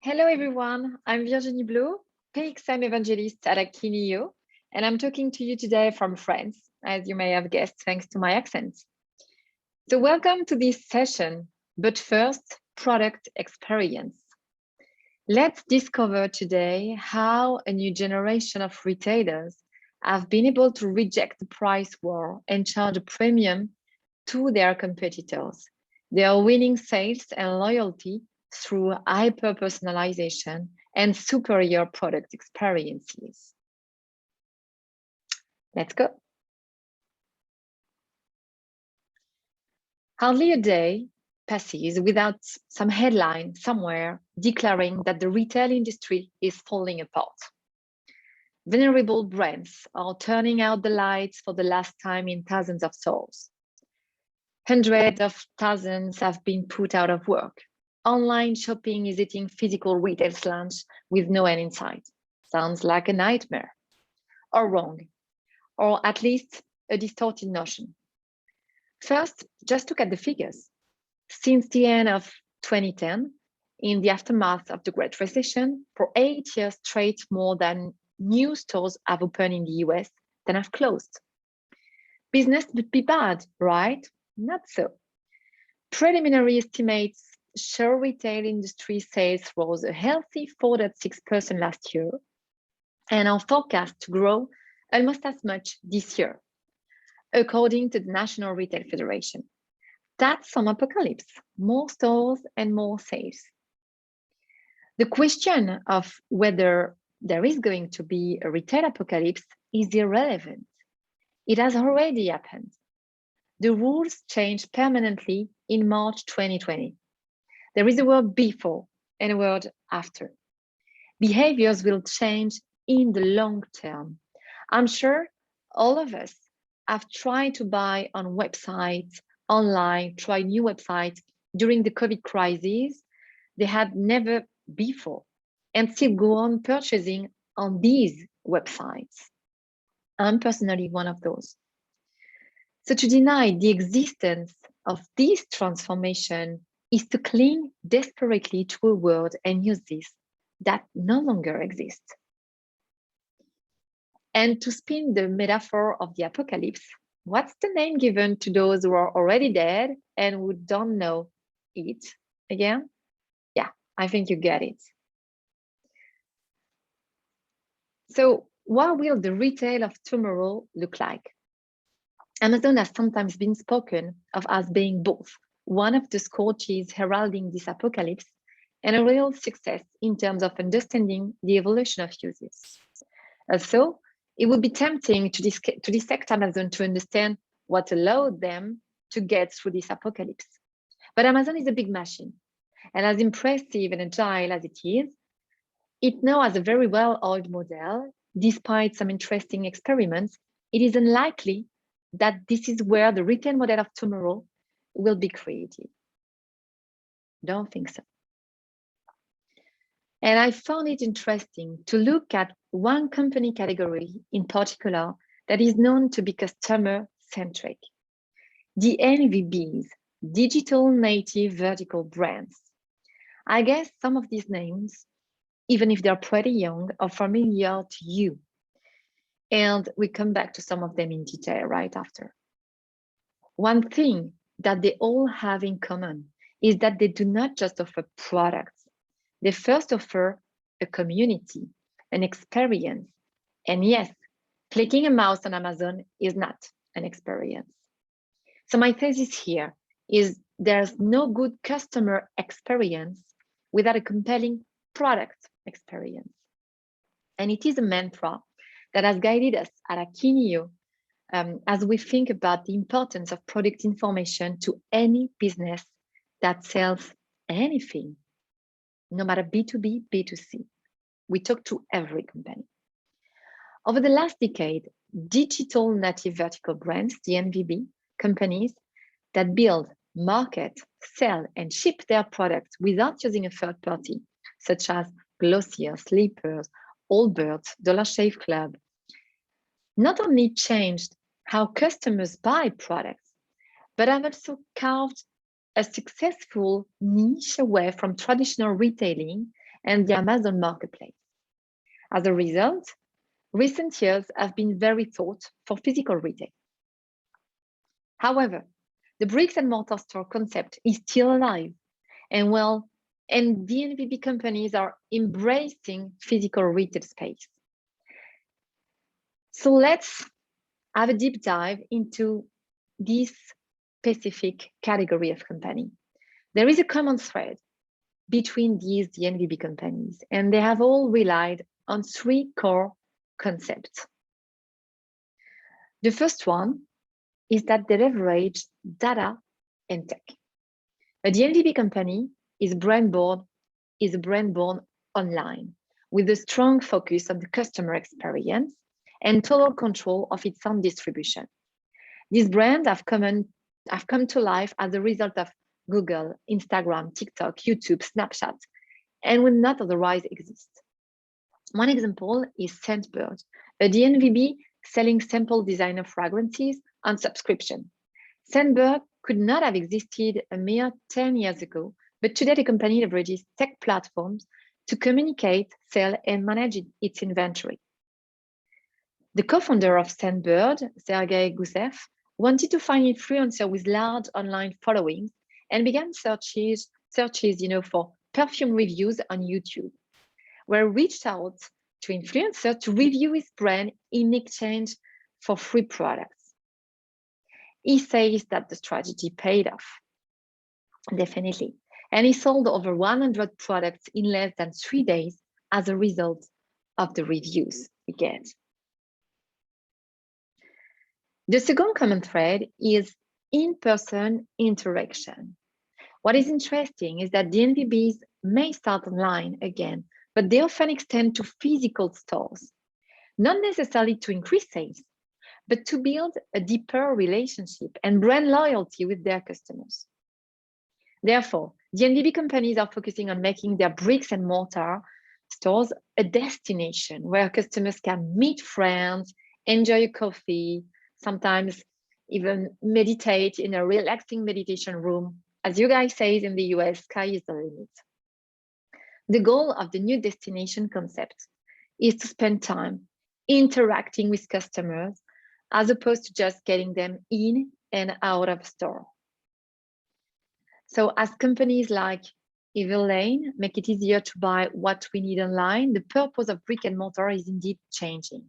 Hello, everyone. I'm Virginie Blot, PXM evangelist at Akeneo, and I'm talking to you today from France, as you may have guessed, thanks to my accent. So welcome to this session, but first, product experience. Let's discover today how a new generation of retailers have been able to reject the price war and charge a premium to their competitors. They are winning sales and loyalty through hyper-personalization and superior product experiences. Let's go. Hardly a day passes without some headline somewhere declaring that the retail industry is falling apart. Venerable brands are turning out the lights for the last time in thousands of stores. Hundreds of thousands have been put out of work. Online shopping is eating physical retail's lunch with no end in sight. Sounds like a nightmare, or wrong, or at least a distorted notion. First, just look at the figures. Since the end of 2010, in the aftermath of the Great Recession, for 8 years straight, more than new stores have opened in the US than have closed. Business would be bad, right? Not so. Preliminary estimates show retail industry sales rose a healthy 4.6% last year, and are forecast to grow almost as much this year, according to the National Retail Federation. That's some apocalypse, more stores and more sales. The question of whether there is going to be a retail apocalypse is irrelevant. It has already happened. The rules changed permanently in March 2020. There is a world before and a world after. Behaviors will change in the long term. I'm sure all of us have tried to buy on websites, online, try new websites during the COVID crisis they had never before, and still go on purchasing on these websites. I'm personally one of those. So to deny the existence of this transformation is to cling desperately to a word and use this that no longer exists. And to spin the metaphor of the apocalypse, what's the name given to those who are already dead and who don't know it again? Yeah, I think you get it. So what will the retail of tomorrow look like? Amazon has sometimes been spoken of as being both one of the scourges heralding this apocalypse and a real success in terms of understanding the evolution of uses. Also, it would be tempting to dissect Amazon to understand what allowed them to get through this apocalypse. But Amazon is a big machine, and as impressive and agile as it is, it now has a very well-oiled model. Despite some interesting experiments, it is unlikely that this is where the retail model of tomorrow will be created. Don't think so. And I found it interesting to look at one company category in particular that is known to be customer-centric. The NVBs, digital native vertical brands. I guess some of these names, even if they're pretty young, are familiar to you. And we come back to some of them in detail right after. One thing that they all have in common is that they do not just offer products. They first offer a community, an experience. And yes, clicking a mouse on Amazon is not an experience. So my thesis here is there's no good customer experience without a compelling product experience. And it is a mantra that has guided us at Akeneo as we think about the importance of product information to any business that sells anything, no matter B2B, B2C. We talk to every company. Over the last decade, digital native vertical brands, the NVB, companies that build, market, sell, and ship their products without using a third party, such as Glossier, Sleepers, Allbirds, Dollar Shave Club, not only changed how customers buy products, but have also carved a successful niche away from traditional retailing and the Amazon marketplace. As a result, recent years have been very thought for physical retail. However, the bricks and mortar store concept is still alive, and the NVB companies are embracing physical retail space. So let's have a deep dive into this specific category of company. There is a common thread between the NVB companies, and they have all relied on three core concepts. The first one is that they leverage data and tech. A DNVB company is a brand born online with a strong focus on the customer experience and total control of its own distribution. These brands have come to life as a result of Google, Instagram, TikTok, YouTube, Snapchat, and would not otherwise exist. One example is Scentbird, a DNVB selling sample designer fragrances on subscription. Scentbird could not have existed a mere 10 years ago, but today the company leverages tech platforms to communicate, sell, and manage its inventory. The co-founder of Scentbird, Sergey Gusev, wanted to find influencers with large online followings and began searches for perfume reviews on YouTube, where he reached out to influencers to review his brand in exchange for free products. He says that the strategy paid off, definitely. And he sold over 100 products in less than 3 days as a result of the reviews he gets. The second common thread is in-person interaction. What is interesting is that the DNVBs may start online again, but they often extend to physical stores, not necessarily to increase sales, but to build a deeper relationship and brand loyalty with their customers. Therefore, DNVB companies are focusing on making their bricks and mortar stores a destination where customers can meet friends, enjoy a coffee, sometimes even meditate in a relaxing meditation room. As you guys say in the US, sky is the limit. The goal of the new destination concept is to spend time interacting with customers as opposed to just getting them in and out of store. So as companies like Everlane make it easier to buy what we need online, the purpose of brick and mortar is indeed changing.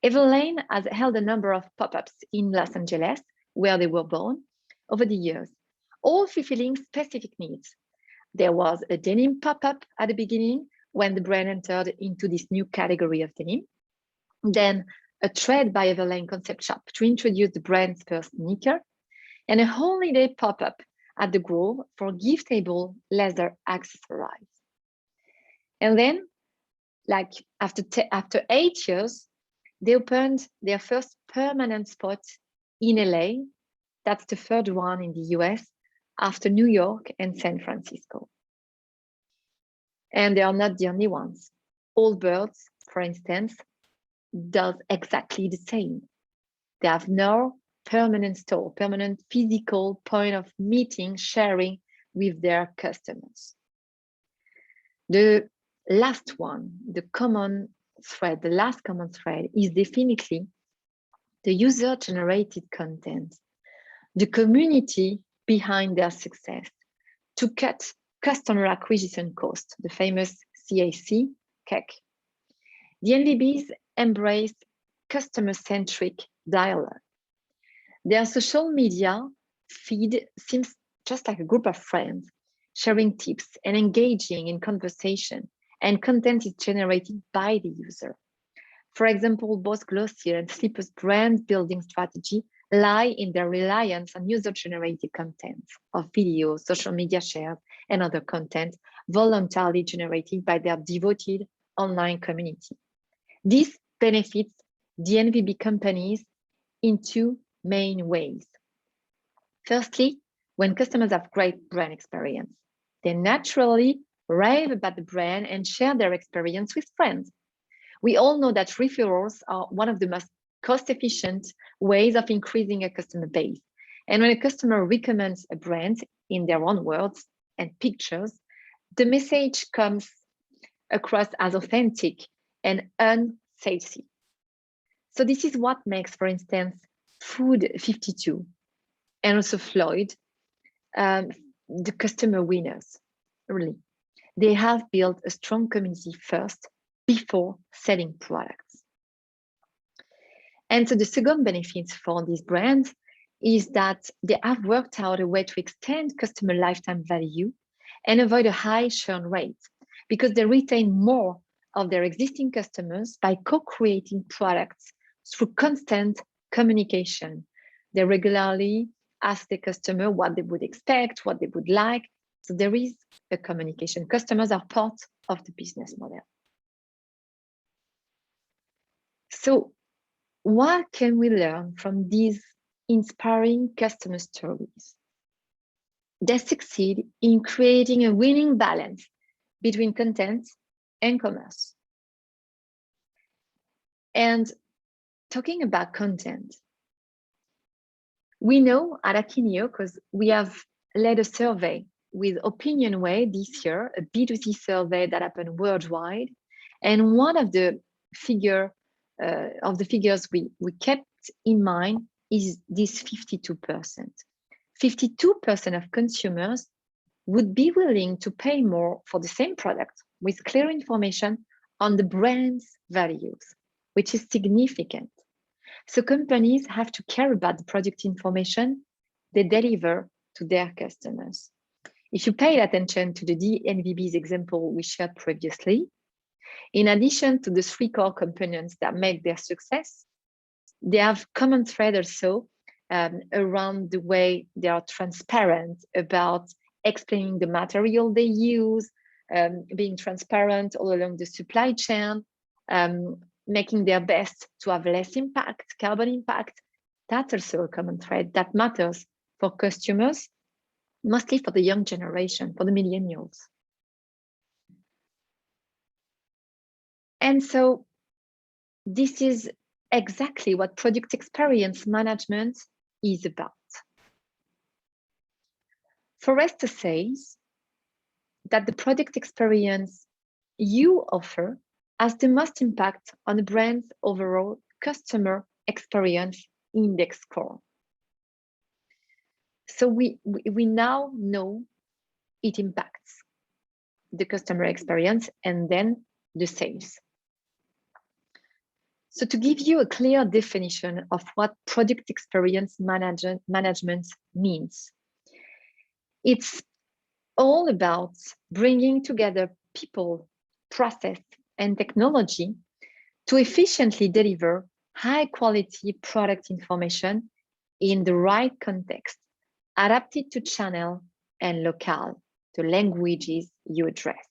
Everlane has held a number of pop-ups in Los Angeles, where they were born, over the years, all fulfilling specific needs. There was a denim pop-up at the beginning when the brand entered into this new category of denim. Then a Tread by Everlane concept shop to introduce the brand's first sneaker, and a holiday pop-up at the Grove for giftable leather accessories. And then, like after 8 years, they opened their first permanent spot in LA. That's the third one in the US after New York and San Francisco. And they are not the only ones. Allbirds, for instance, does exactly the same. They have no permanent store, permanent physical point of meeting, sharing with their customers. The last one, the last common thread is definitely the user-generated content, the community behind their success to cut customer acquisition cost, the famous CAC. The NVBs embrace customer-centric dialogue. Their social media feed seems just like a group of friends sharing tips and engaging in conversation, and content is generated by the user. For example, both Glossier and Slipper's brand building strategy lie in their reliance on user-generated content of videos, social media shares, and other content voluntarily generated by their devoted online community. This benefits DNVB companies in two main ways. Firstly, when customers have great brand experience, they naturally rave about the brand and share their experience with friends. We all know that referrals are one of the most cost-efficient ways of increasing a customer base. And when a customer recommends a brand in their own words and pictures, the message comes across as authentic and unsalesy. So this is what makes, for instance, Food 52 and also Floyd, the customer winners, really. They have built a strong community first before selling products. And so the second benefit for these brands is that they have worked out a way to extend customer lifetime value and avoid a high churn rate because they retain more of their existing customers by co-creating products through constant communication. They regularly ask the customer what they would expect, what they would like. So there is a communication. Customers are part of the business model. So what can we learn from these inspiring customer stories? They succeed in creating a winning balance between content and commerce. And talking about content, we know at Akeneo, because we have led a survey with Opinionway this year, a B2C survey that happened worldwide. And one of the figures we kept in mind is this 52%. 52% of consumers would be willing to pay more for the same product with clear information on the brand's values, which is significant. So companies have to care about the product information they deliver to their customers. If you paid attention to the DNVB's example we shared previously, in addition to the 3 core components that make their success, they have common thread also around the way they are transparent about explaining the material they use, being transparent all along the supply chain, making their best to have less impact, carbon impact. That's also a common thread that matters for customers, mostly for the young generation, for the millennials. And so this is exactly what product experience management is about. Forrester says that the product experience you offer has the most impact on the brand's overall customer experience index score. So we now know it impacts the customer experience and then the sales. So to give you a clear definition of what product experience management means, it's all about bringing together people, process, and technology to efficiently deliver high quality product information in the right context, adapted to channel and locale, the languages you address.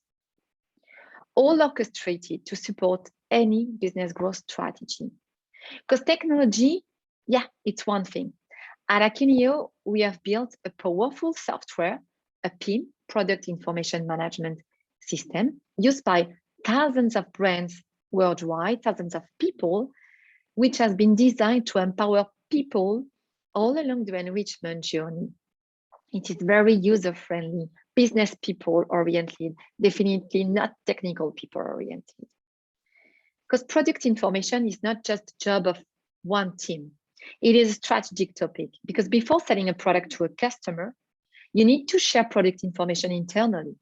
All orchestrated to support any business growth strategy. Because technology, yeah, it's one thing. At Akeneo, we have built a powerful software, a PIM, Product Information Management System, used by thousands of brands worldwide, thousands of people, which has been designed to empower people all along the enrichment journey. It is very user-friendly, business people oriented, definitely not technical people oriented. Because product information is not just the job of one team. It is a strategic topic because before selling a product to a customer, you need to share product information internally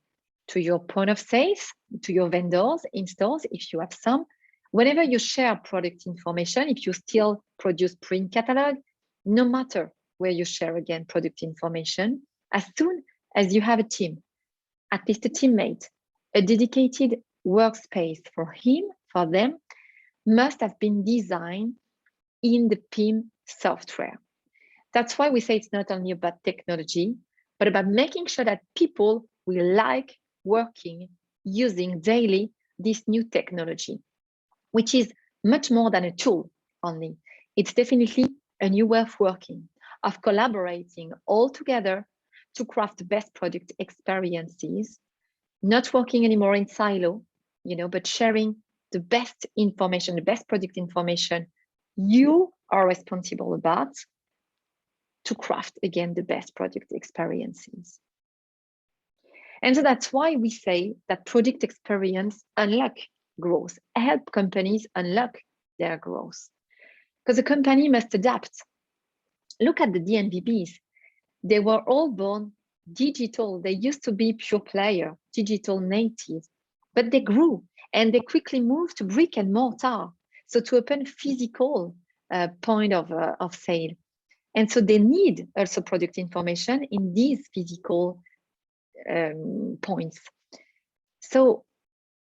to your point of sales, to your vendors in stores, if you have some. Whenever you share product information, if you still produce print catalog, no matter where you share again product information, as soon as you have a team, at least a teammate, a dedicated workspace for him, for them, must have been designed in the PIM software. That's why we say it's not only about technology, but about making sure that people will like working, using daily this new technology, which is much more than a tool only. It's definitely a new way of working, of collaborating all together to craft the best product experiences, not working anymore in silo, but sharing the best information, the best product information you are responsible about to craft, again, the best product experiences. And so that's why we say that product experience unlock growth, help companies unlock their growth. Because a company must adapt. Look at the DNVBs. They were all born digital. They used to be pure player, digital natives, but they grew and they quickly moved to brick and mortar. So to open physical point of sale. And so they need also product information in these physical points. So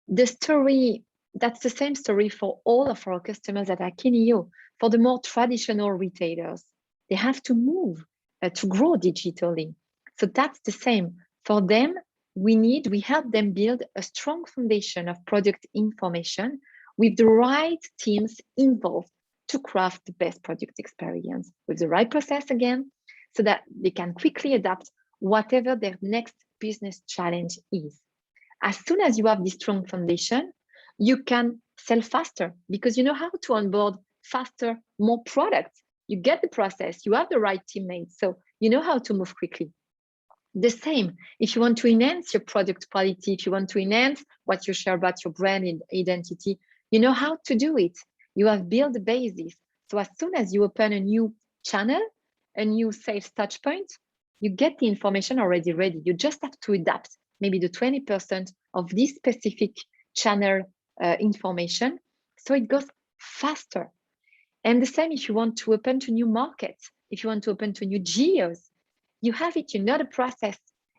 the story, that's the same story for all of our customers at Akeneo. For the more traditional retailers, they have to move to grow digitally. So that's the same. For them, we help them build a strong foundation of product information with the right teams involved to craft the best product experience with the right process again, so that they can quickly adapt whatever their next business challenge is. As soon as you have this strong foundation, you can sell faster because you know how to onboard faster, more products. You get the process, you have the right teammates, so you know how to move quickly. The same, if you want to enhance your product quality, if you want to enhance what you share about your brand identity, you know how to do it. You have built the basis. So as soon as you open a new channel, a new sales touch point, you get the information already ready. You just have to adapt maybe the 20% of this specific channel information, so it goes faster. And the same if you want to open to new markets, if you want to open to new geos, you have it, you know the process,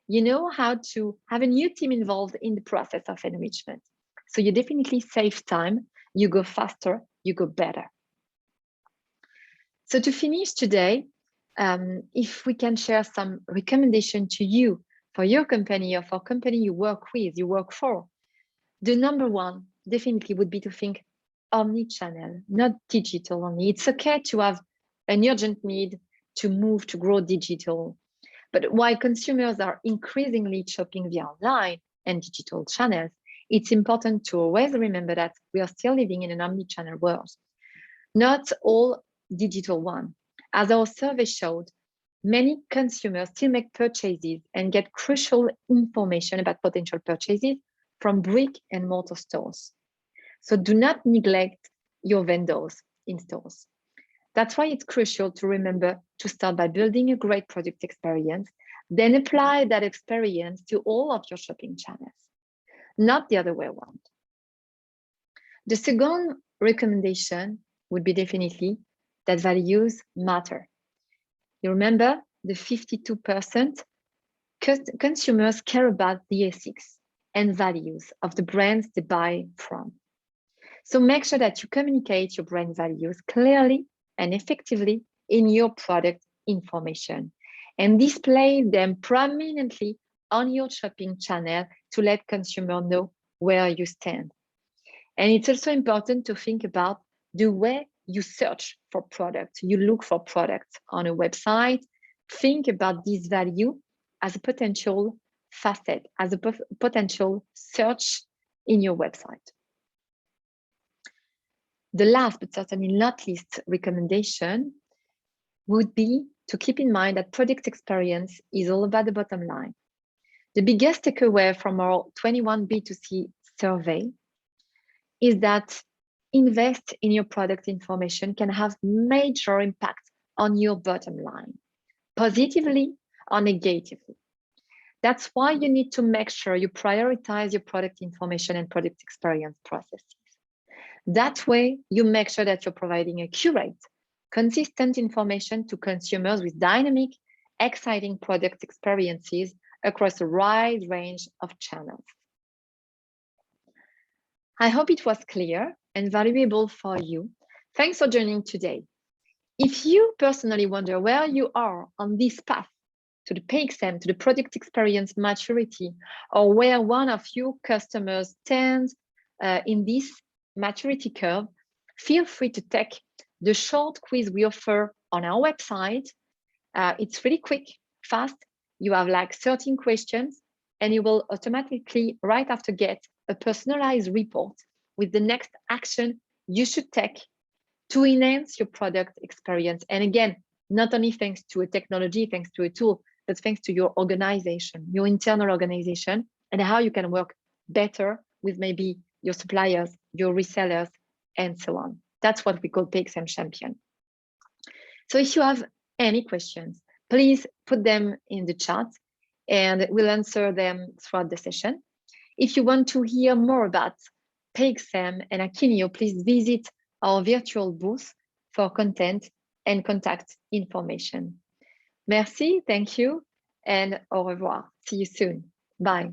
you know how to have a new team involved in the process of enrichment. So you definitely save time, you go faster, you go better. So to finish today, if we can share some recommendation to you for your company or for company you work with, you work for, the number one definitely would be to think omni-channel, not digital only. It's okay to have an urgent need to move to grow digital. But while consumers are increasingly shopping via online and digital channels, it's important to always remember that we are still living in an omni-channel world. Not all digital one. As our survey showed, many consumers still make purchases and get crucial information about potential purchases from brick and mortar stores. So do not neglect your vendors in stores. That's why it's crucial to remember to start by building a great product experience, then apply that experience to all of your shopping channels, not the other way around. The second recommendation would be definitely that values matter. You remember the 52% consumers care about the ethics and values of the brands they buy from. So make sure that you communicate your brand values clearly and effectively in your product information and display them prominently on your shopping channel to let consumers know where you stand. And it's also important to think about the way you search for products. You look for products on a website. Think about this value as a potential facet, as a potential search in your website. The last, but certainly not least recommendation would be to keep in mind that product experience is all about the bottom line. The biggest takeaway from our 21 B2C survey is that invest in your product information can have major impact on your bottom line, positively or negatively. That's why you need to make sure you prioritize your product information and product experience processes. That way, you make sure that you're providing accurate, consistent information to consumers with dynamic, exciting product experiences across a wide range of channels. I hope it was clear and valuable for you. Thanks for joining today. If you personally wonder where you are on this path to the PXM, to the product experience maturity, or where one of your customers stands in this maturity curve, feel free to take the short quiz we offer on our website. It's really quick, fast. You have like 13 questions and you will automatically right after get a personalized report with the next action you should take to enhance your product experience. And again, not only thanks to a technology, thanks to a tool, but thanks to your organization, your internal organization, and how you can work better with maybe your suppliers, your resellers, and so on. That's what we call PXM champion. So if you have any questions, please put them in the chat and we'll answer them throughout the session. If you want to hear more about PXM and Akeneo, please visit our virtual booth for content and contact information. Merci, thank you, and au revoir. See you soon. Bye.